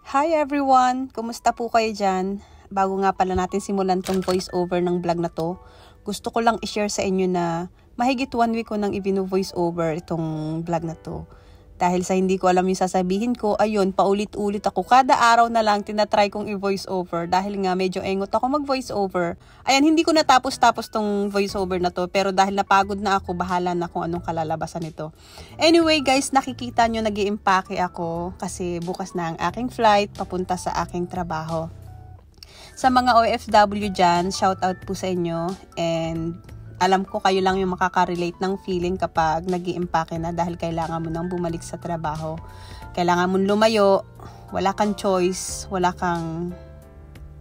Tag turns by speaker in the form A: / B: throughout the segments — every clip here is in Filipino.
A: Hi everyone! Kumusta po kayo dyan? Bago nga pala natin simulan tong voice over ng vlog na to, gusto ko lang i-share sa inyo na mahigit 1 week ko nang ibino-voice over itong vlog na to. Dahil sa hindi ko alam yung sasabihin ko, ayun, paulit-ulit ako. Kada araw na lang tinatry kong i-voice over dahil nga medyo engot ako mag-voice over. Ayan, hindi ko natapos-tapos tong voice over na to, pero dahil napagod na ako, bahala na kung anong kalalabasan nito. Anyway guys, nakikita nyo nag-iimpake ako kasi bukas na ang aking flight papunta sa aking trabaho. Sa mga OFW dyan, shout out po sa inyo, and alam ko kayo lang yung makaka-relate ng feeling kapag nag-iimpake na dahil kailangan mo nang bumalik sa trabaho. Kailangan mo lumayo, wala kang choice, wala kang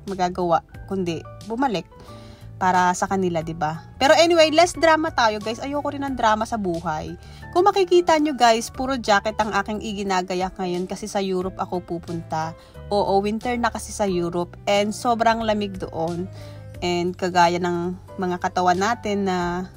A: magagawa, kundi bumalik para sa kanila, 'di ba? Pero anyway, less drama tayo, guys. Ayoko rin ng drama sa buhay. Kung makikita nyo guys, puro jacket ang aking iginagayak ngayon kasi sa Europe ako pupunta. Oo, winter na kasi sa Europe and sobrang lamig doon. And kagaya ng mga katawan natin na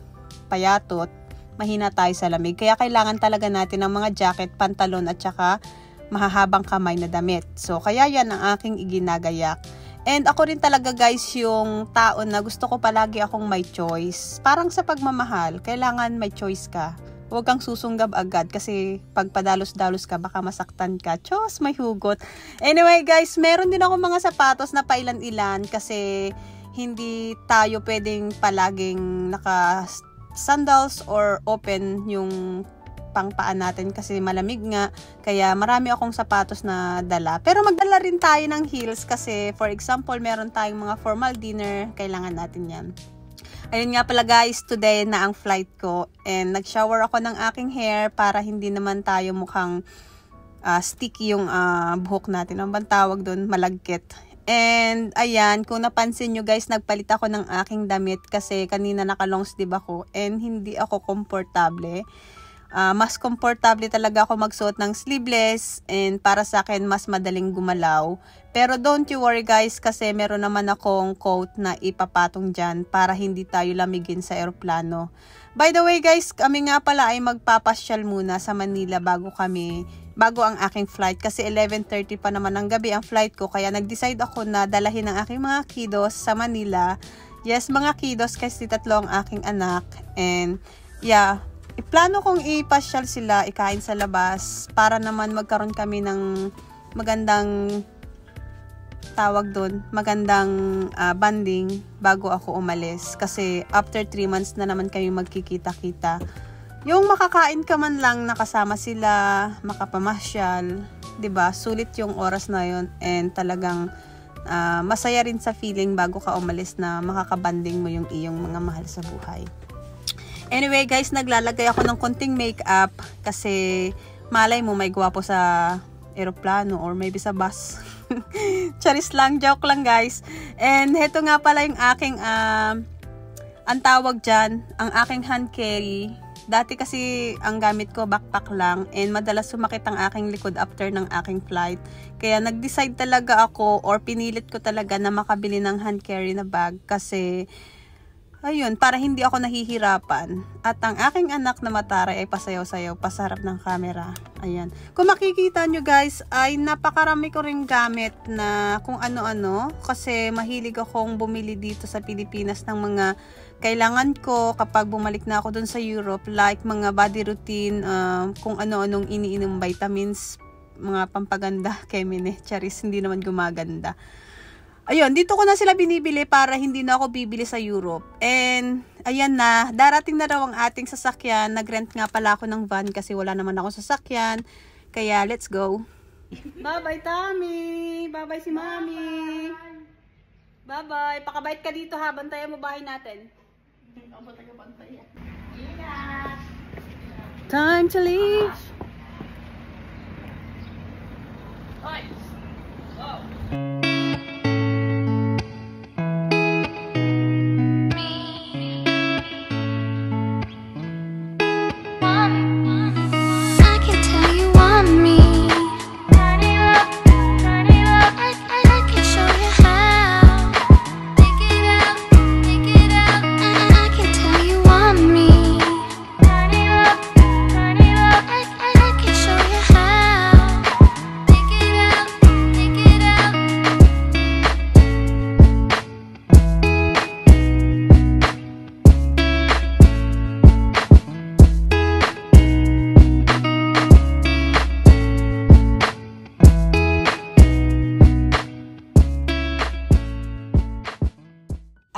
A: payatot, mahina tayo sa lamig. Kaya kailangan talaga natin ng mga jacket, pantalon at saka mahahabang kamay na damit. So kaya yan ang aking iginagayak. And ako rin talaga guys yung tao na gusto ko palagi akong may choice. Parang sa pagmamahal, kailangan may choice ka. Huwag kang susunggab agad kasi pag padalos-dalos ka baka masaktan ka. Diyos, may hugot. Anyway guys, meron din ako mga sapatos na pailan-ilan kasi hindi tayo pwedeng palaging naka sandals or open yung pangpaan natin kasi malamig nga. Kaya marami akong sapatos na dala. Pero magdala rin tayo ng heels kasi for example, meron tayong mga formal dinner. Kailangan natin yan. Ayun nga pala guys, today na ang flight ko. And nag-shower ako ng aking hair para hindi naman tayo mukhang sticky yung buhok natin. Ang bang tawag doon? Malagkit. And ayan, kung napansin nyo guys, nagpalit ako ng aking damit kasi kanina naka-long sleeve ako and hindi ako komportable. Mas komportable talaga ako magsuot ng sleeveless and para sa akin mas madaling gumalaw. Pero don't you worry guys kasi meron naman akong coat na ipapatong dyan para hindi tayo lamigin sa eroplano. By the way guys, kami nga pala ay magpapasyal muna sa Manila bago ang aking flight kasi 11:30 pa naman ng gabi ang flight ko, kaya nag-decide ako na dalahin ang aking mga kiddos sa Manila. Yes, mga kiddos kasi 3 ang aking anak, and yeah, plano kong ipasyal sila, ikain sa labas para naman magkaroon kami ng magandang magandang banding bago ako umalis kasi after 3 months na naman kami magkikita-kita. Yung makakain ka man lang, nakasama sila, makapamasyal, 'di ba? Sulit yung oras na 'yon and talagang masaya rin sa feeling bago ka umalis na makakabanding mo yung iyong mga mahal sa buhay. Anyway, guys, naglalagay ako ng konting makeup kasi malay mo may gwapo sa eroplano or maybe sa bus. Charis lang, joke lang, guys. And heto nga pala yung aking ang tawag diyan, ang aking hand carry. Dati kasi ang gamit ko backpack lang and madalas sumakit ang aking likod after ng aking flight. Kaya nag-decide talaga ako or pinilit ko talaga na makabili ng hand carry na bag kasi ayun, para hindi ako nahihirapan. At ang aking anak na mataray ay pasayaw-sayaw pa sa harap ng camera. Ayan. Kung makikita nyo guys, ay napakarami ko ring gamit na kung ano-ano. Kasi mahilig akong bumili dito sa Pilipinas ng mga kailangan ko kapag bumalik na ako dun sa Europe. Like mga body routine, kung ano-anong iniinom vitamins, mga pampaganda, kemine, charis, hindi naman gumaganda. Ayun, dito ko na sila binibili para hindi na ako bibili sa Europe. And, ayan na, darating na raw ang ating sasakyan. Nag-rent nga pala ako ng van kasi wala naman ako sasakyan. Kaya, let's go. Bye-bye, Tami! Bye-bye si Mami! Bye-bye! Pakabait ka dito ha, bantayan mo bahay natin. Time to leave! Oh!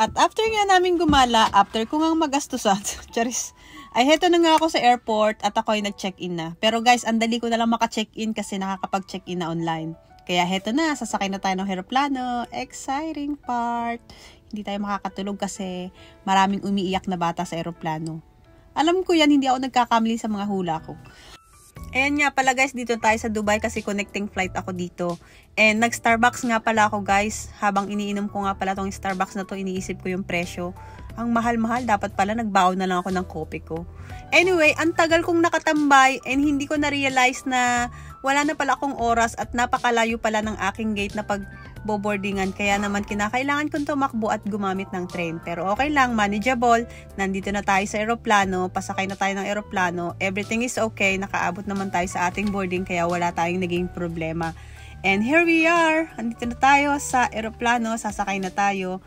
A: At after nga namin gumala, after ko nga magastusan, charis, ay heto na nga ako sa airport at ako ay nag-check-in na. Pero guys, ang dali ko na lang maka-check-in kasi nakakapag-check-in na online. Kaya heto na, sasakay na tayo ng eroplano. Exciting part! Hindi tayo makakatulog kasi maraming umiiyak na bata sa eroplano. Alam ko yan, hindi ako nagkakamali sa mga hula ko. Ayan nga pala guys, dito tayo sa Dubai kasi connecting flight ako dito. And nag-Starbucks nga pala ako guys. Habang iniinom ko nga pala tong Starbucks na to, iniisip ko yung presyo. Ang mahal-mahal, dapat pala nagbaon na lang ako ng kope ko. Anyway, ang tagal kong nakatambay and hindi ko na-realize na wala na pala akong oras at napakalayo pala ng aking gate na pag-boardingan. Kaya naman kinakailangan kong tumakbo at gumamit ng train. Pero okay lang, manageable. Nandito na tayo sa eroplano, pasakay na tayo ng eroplano. Everything is okay, nakaabot naman tayo sa ating boarding kaya wala tayong naging problema. And here we are, nandito na tayo sa eroplano, sasakay na tayo.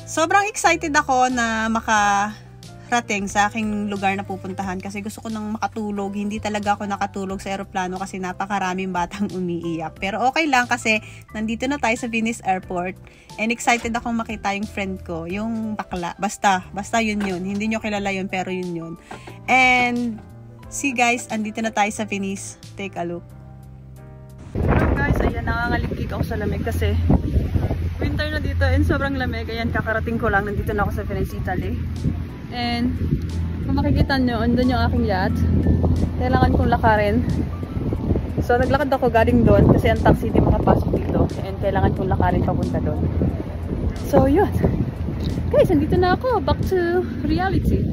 A: Sobrang excited ako na makarating sa aking lugar na pupuntahan kasi gusto ko nang makatulog. Hindi talaga ako nakatulog sa eroplano kasi napakaraming batang umiiyak. Pero okay lang kasi nandito na tayo sa Venice Airport and excited akong makita yung friend ko, yung bakla. Basta yun. Hindi nyo kilala yun pero yun. And see guys, andito na tayo sa Venice. Take a look. Hello guys, ayan, nangangaligkik ako sa lamig kasi winter na dito and sobrang lamig. Ayan, kakarating ko lang. Nandito na ako sa Venice, Italy. And kung makikita nyo, andun yung aking yacht. Kailangan kong lakarin. So, naglakad ako galing doon kasi ang taxi hindi makapasok dito. And kailangan kong lakarin papunta doon. So, yun. Guys, andito na ako. Back to reality.